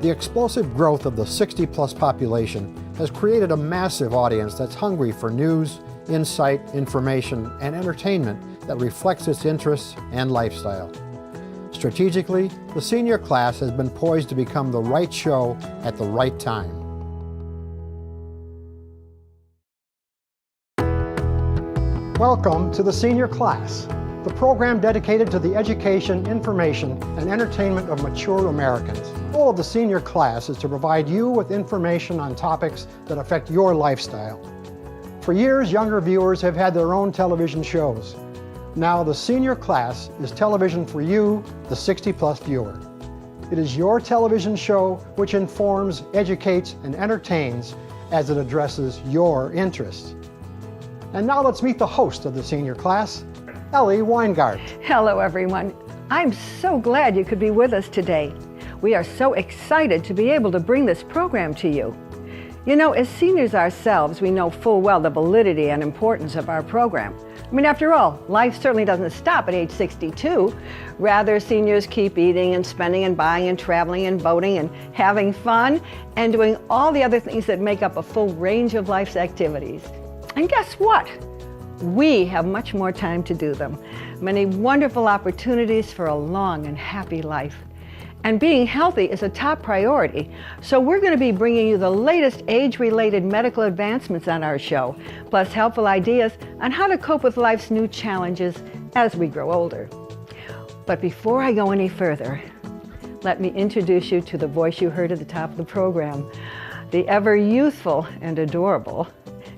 The explosive growth of the 60-plus population has created a massive audience that's hungry for news, insight, information, and entertainment that reflects its interests and lifestyle. Strategically, the senior class has been poised to become the right show at the right time. Welcome to the senior class, the program dedicated to the education, information, and entertainment of mature Americans. The goal of the senior class is to provide you with information on topics that affect your lifestyle. For years, younger viewers have had their own television shows. Now the senior class is television for you, the 60-plus viewer. It is your television show which informs, educates, and entertains as it addresses your interests. And now let's meet the host of the senior class, Ellie Weingart. Hello, everyone. I'm so glad you could be with us today. We are so excited to be able to bring this program to you. You know, as seniors ourselves, we know full well the validity and importance of our program. I mean, after all, life certainly doesn't stop at age 62. Rather, seniors keep eating and spending and buying and traveling and voting and having fun and doing all the other things that make up a full range of life's activities. And guess what? We have much more time to do them. Many wonderful opportunities for a long and happy life. And being healthy is a top priority, so we're going to be bringing you the latest age-related medical advancements on our show, plus helpful ideas on how to cope with life's new challenges as we grow older. But before I go any further, let me introduce you to the voice you heard at the top of the program, the ever-youthful and adorable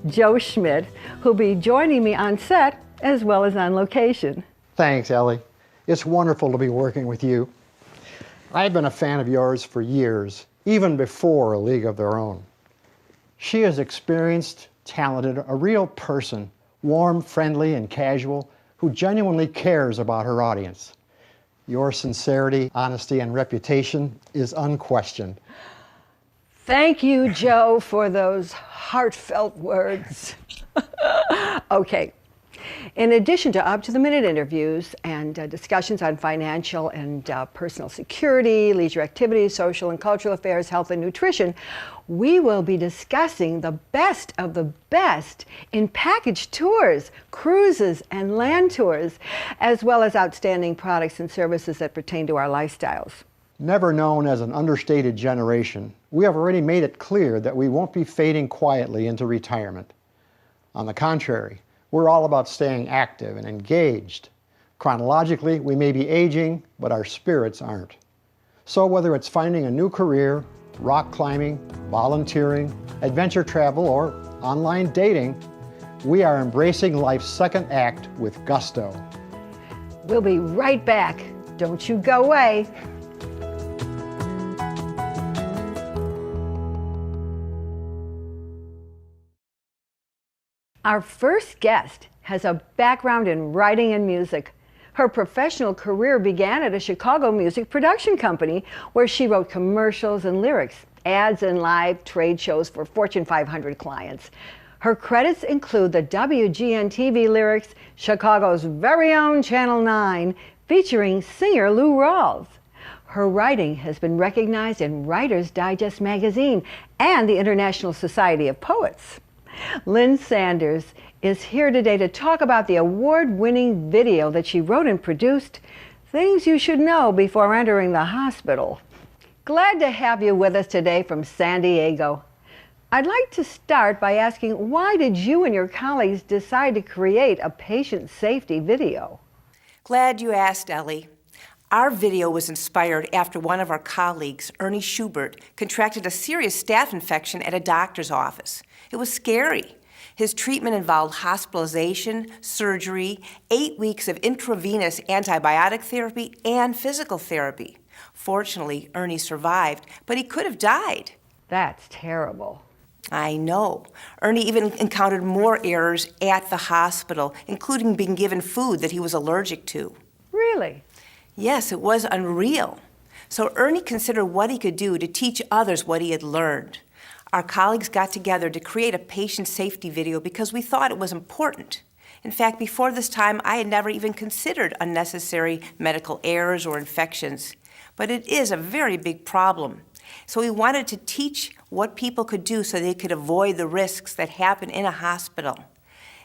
Joe Schmidt, who'll be joining me on set as well as on location. Thanks, Ellie. It's wonderful to be working with you. I've been a fan of yours for years, even before A League of Their Own. She is experienced, talented, a real person, warm, friendly, and casual, who genuinely cares about her audience. Your sincerity, honesty, and reputation is unquestioned. Thank you, Joe, for those heartfelt words. Okay. In addition to up-to-the-minute interviews and discussions on financial and personal security, leisure activities, social and cultural affairs, health and nutrition, we will be discussing the best of the best in package tours, cruises, and land tours, as well as outstanding products and services that pertain to our lifestyles. Never known as an understated generation, we have already made it clear that we won't be fading quietly into retirement. On the contrary, we're all about staying active and engaged. Chronologically, we may be aging, but our spirits aren't. So whether it's finding a new career, rock climbing, volunteering, adventure travel, or online dating, we are embracing life's second act with gusto. We'll be right back. Don't you go away. Our first guest has a background in writing and music. Her professional career began at a Chicago music production company where she wrote commercials and lyrics, ads and live trade shows for Fortune 500 clients. Her credits include the WGN-TV lyrics, Chicago's very own Channel 9, featuring singer Lou Rawls. Her writing has been recognized in Writer's Digest magazine and the International Society of Poets. Lynn Sanders is here today to talk about the award-winning video that she wrote and produced, Things You Should Know Before Entering the Hospital. Glad to have you with us today from San Diego. I'd like to start by asking, why did you and your colleagues decide to create a patient safety video? Glad you asked, Ellie. Our video was inspired after one of our colleagues, Ernie Schubert, contracted a serious staph infection at a doctor's office. It was scary. His treatment involved hospitalization, surgery, 8 weeks of intravenous antibiotic therapy, and physical therapy. Fortunately, Ernie survived, but he could have died. That's terrible. I know. Ernie even encountered more errors at the hospital, including being given food that he was allergic to. Really? Yes, it was unreal. So Ernie considered what he could do to teach others what he had learned. Our colleagues got together to create a patient safety video because we thought it was important. In fact, before this time, I had never even considered unnecessary medical errors or infections. But it is a very big problem. So we wanted to teach what people could do so they could avoid the risks that happen in a hospital.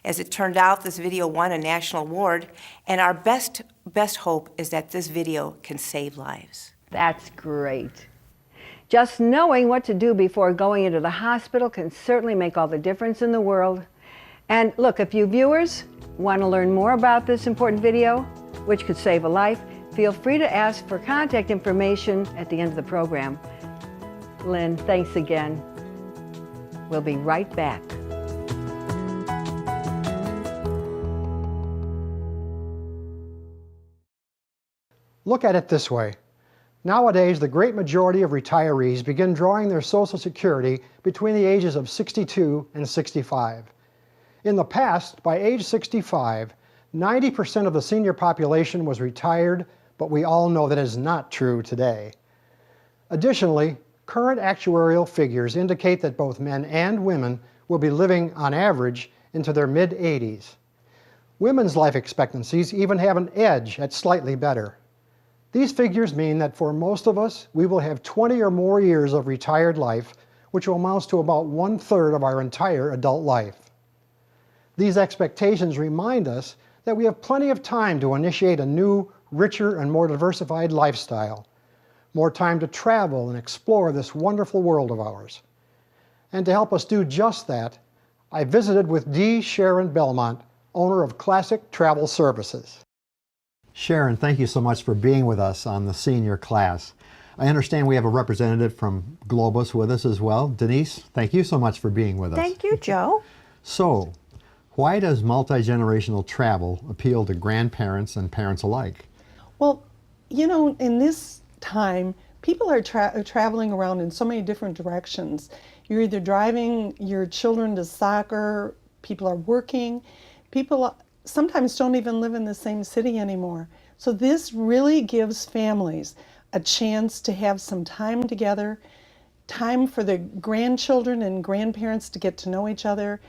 As it turned out, this video won a national award, and our best hope is that this video can save lives. That's great. Just knowing what to do before going into the hospital can certainly make all the difference in the world. And look, if you viewers want to learn more about this important video, which could save a life, feel free to ask for contact information at the end of the program. Lynn, thanks again. We'll be right back. Look at it this way. Nowadays, the great majority of retirees begin drawing their Social Security between the ages of 62 and 65. In the past, by age 65, 90% of the senior population was retired, but we all know that is not true today. Additionally, current actuarial figures indicate that both men and women will be living, on average, into their mid-80s. Women's life expectancies even have an edge at slightly better. These figures mean that for most of us, we will have 20 or more years of retired life, which amounts to about 1/3 of our entire adult life. These expectations remind us that we have plenty of time to initiate a new, richer, and more diversified lifestyle, more time to travel and explore this wonderful world of ours. And to help us do just that, I visited with D. Sharon Belmont, owner of Classic Travel Services. Sharon, thank you so much for being with us on the senior class. I understand we have a representative from Globus with us as well. Denise, thank you so much for being with us. Thank you, Joe. So, why does multi-generational travel appeal to grandparents and parents alike? Well, you know, in this time, people are traveling around in so many different directions. You're either driving your children to soccer, people are working, people sometimes don't even live in the same city anymore. So this really gives families a chance to have some time together, time for the grandchildren and grandparents to get to know each other,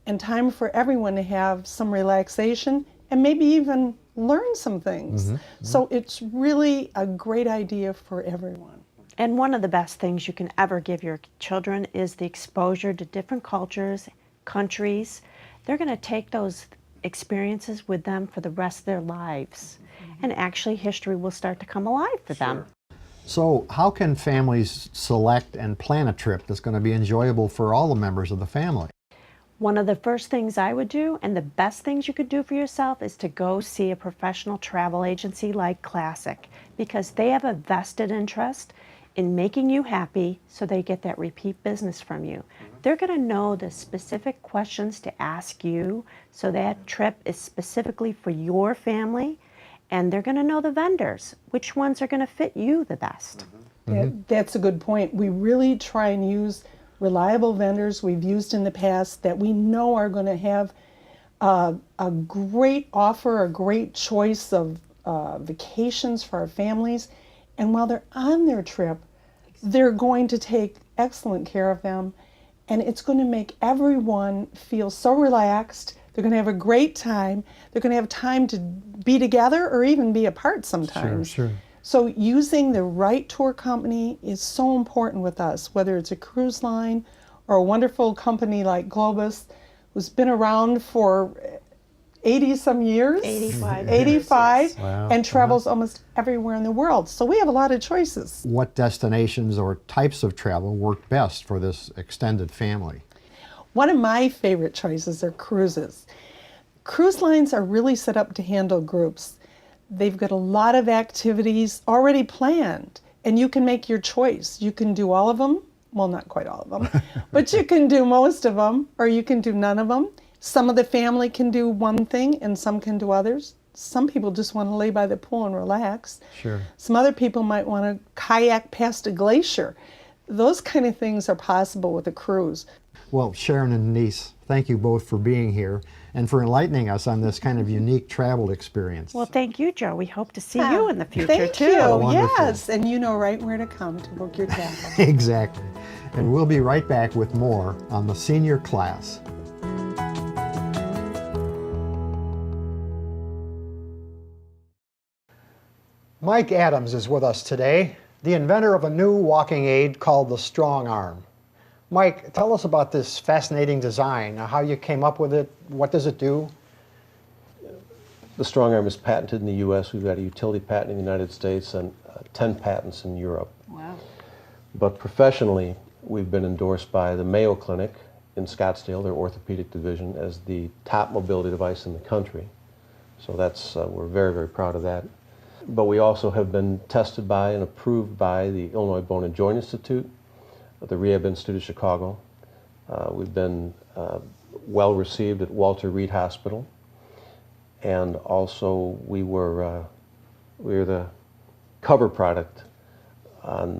and time for everyone to have some relaxation and maybe even learn some things. So it's really a great idea for everyone. And one of the best things you can ever give your children is the exposure to different cultures, countries. They're going to take those experiences with them for the rest of their lives. And actually history will start to come alive for them. So how can families select and plan a trip that's going to be enjoyable for all the members of the family? One of the first things I would do, and the best things you could do for yourself, is to go see a professional travel agency like Classic, because they have a vested interest in making you happy so they get that repeat business from you. They're going to know the specific questions to ask you so that trip is specifically for your family, and they're going to know the vendors, which ones are going to fit you the best. That's a good point. We really try and use reliable vendors we've used in the past that we know are going to have a great offer, a great choice of vacations for our families. And while they're on their trip, they're going to take excellent care of them. And it's going to make everyone feel so relaxed. They're going to have a great time. They're going to have time to be together or even be apart sometimes. Sure. So using the right tour company is so important with us, whether it's a cruise line or a wonderful company like Globus, who's been around for 80-some years. 85. Wow. And travels almost everywhere in the world. So we have a lot of choices. What destinations or types of travel work best for this extended family? One of my favorite choices are cruises. Cruise lines are really set up to handle groups. They've got a lot of activities already planned, and you can make your choice. You can do all of them, well, not quite all of them, but you can do most of them, or you can do none of them. Some of the family can do one thing, and some can do others. Some people just want to lay by the pool and relax. Sure. Some other people might want to kayak past a glacier. Those kind of things are possible with a cruise. Well, Sharon and Denise, thank you both for being here and for enlightening us on this kind of unique travel experience. Well, thank you, Joe. We hope to see you in the future, Thank too. you. Wonderful. Yes, and you know right where to come to book your travel. Exactly. And we'll be right back with more on the senior class. Mike Adams is with us today. the inventor of a new walking aid called the Strong Arm. Mike, tell us about this fascinating design, how you came up with it, what does it do? The Strong Arm is patented in the U.S. We've got a utility patent in the United States and 10 patents in Europe. Wow. But professionally, we've been endorsed by the Mayo Clinic in Scottsdale, their orthopedic division, as the top mobility device in the country. So that's, we're very, very proud of that. But we also have been tested by and approved by the Illinois Bone and Joint Institute, the Rehab Institute of Chicago. We've been well received at Walter Reed Hospital. And also we were the cover product on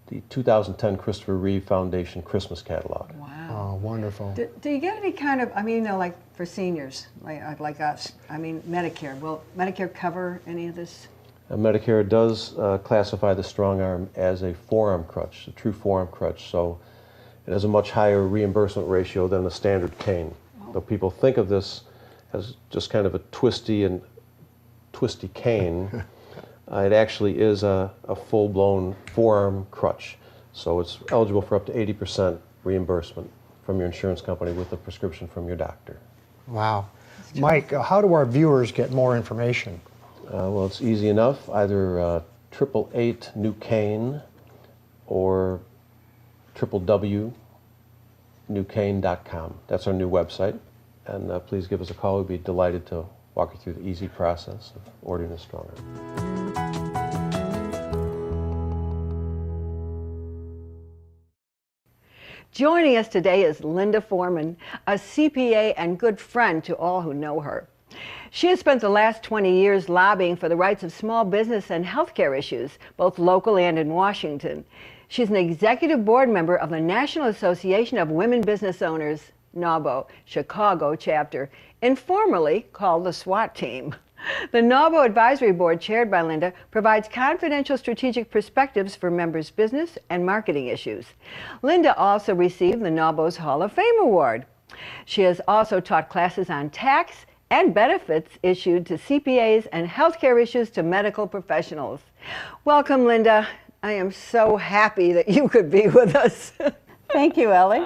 the 2010 Christopher Reeve Foundation Christmas catalog. Wow. Oh, wonderful. Do you get any kind of, I mean, you know, like for seniors, like us, I mean, Medicare, will Medicare cover any of this? Medicare does classify the Strong Arm as a forearm crutch, a true forearm crutch, so it has a much higher reimbursement ratio than the standard cane. Though people think of this as just kind of a twisty cane, it actually is a full-blown forearm crutch. So it's eligible for up to 80% reimbursement from your insurance company with a prescription from your doctor. Wow. Mike, how do our viewers get more information? Well, it's easy enough, either 888-NEW-CANE or www.newcane.com. That's our new website. And please give us a call. We'd be delighted to walk you through the easy process of ordering a Strong Arm. Joining us today is Linda Foreman, a CPA and good friend to all who know her. She has spent the last 20 years lobbying for the rights of small business and healthcare issues, both local and in Washington. She's an executive board member of the National Association of Women Business Owners, NAWBO, Chicago chapter, informally called the SWAT team. The NAWBO Advisory Board, chaired by Linda, provides confidential strategic perspectives for members' business and marketing issues. Linda also received the NAWBO's Hall of Fame Award. She has also taught classes on tax and benefits issued to CPAs and healthcare issues to medical professionals. Welcome, Linda. I am so happy that you could be with us. Thank you, Ellie.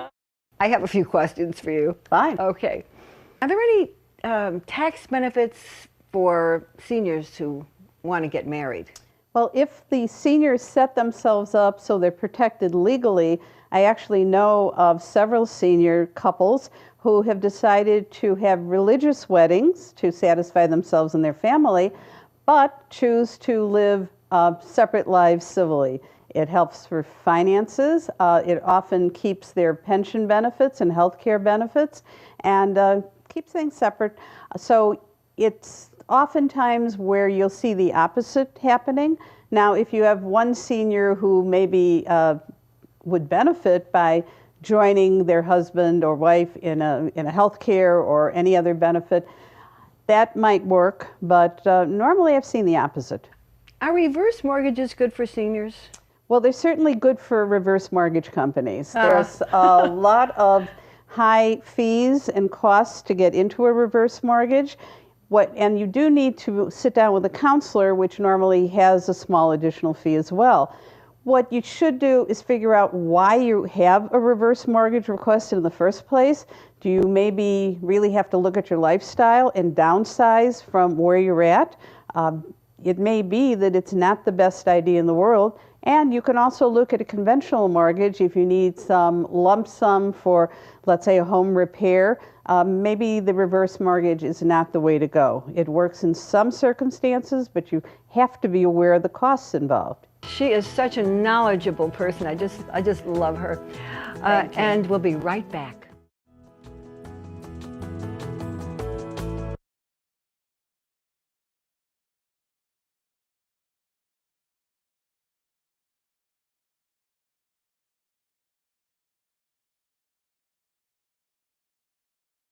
I have a few questions for you. Fine. Okay. Are there any tax benefits for seniors who want to get married? Well, if the seniors set themselves up so they're protected legally, I actually know of several senior couples who have decided to have religious weddings to satisfy themselves and their family, but choose to live separate lives civilly. It helps for finances. It often keeps their pension benefits and health care benefits and keeps things separate. So it's oftentimes where you'll see the opposite happening. Now, if you have one senior who maybe would benefit by joining their husband or wife in a health care or any other benefit, that might work, but normally I've seen the opposite. Are reverse mortgages good for seniors? Well, they're certainly good for reverse mortgage companies. There's a lot of high fees and costs to get into a reverse mortgage. And you do need to sit down with a counselor, which normally has a small additional fee as well. What you should do is figure out why you have a reverse mortgage requested in the first place. Do you maybe really have to look at your lifestyle and downsize from where you're at? It may be that it's not the best idea in the world. And you can also look at a conventional mortgage if you need some lump sum for, let's say, a home repair. Maybe the reverse mortgage is not the way to go. It works in some circumstances, but you have to be aware of the costs involved. She is such a knowledgeable person. I just love her. And we'll be right back.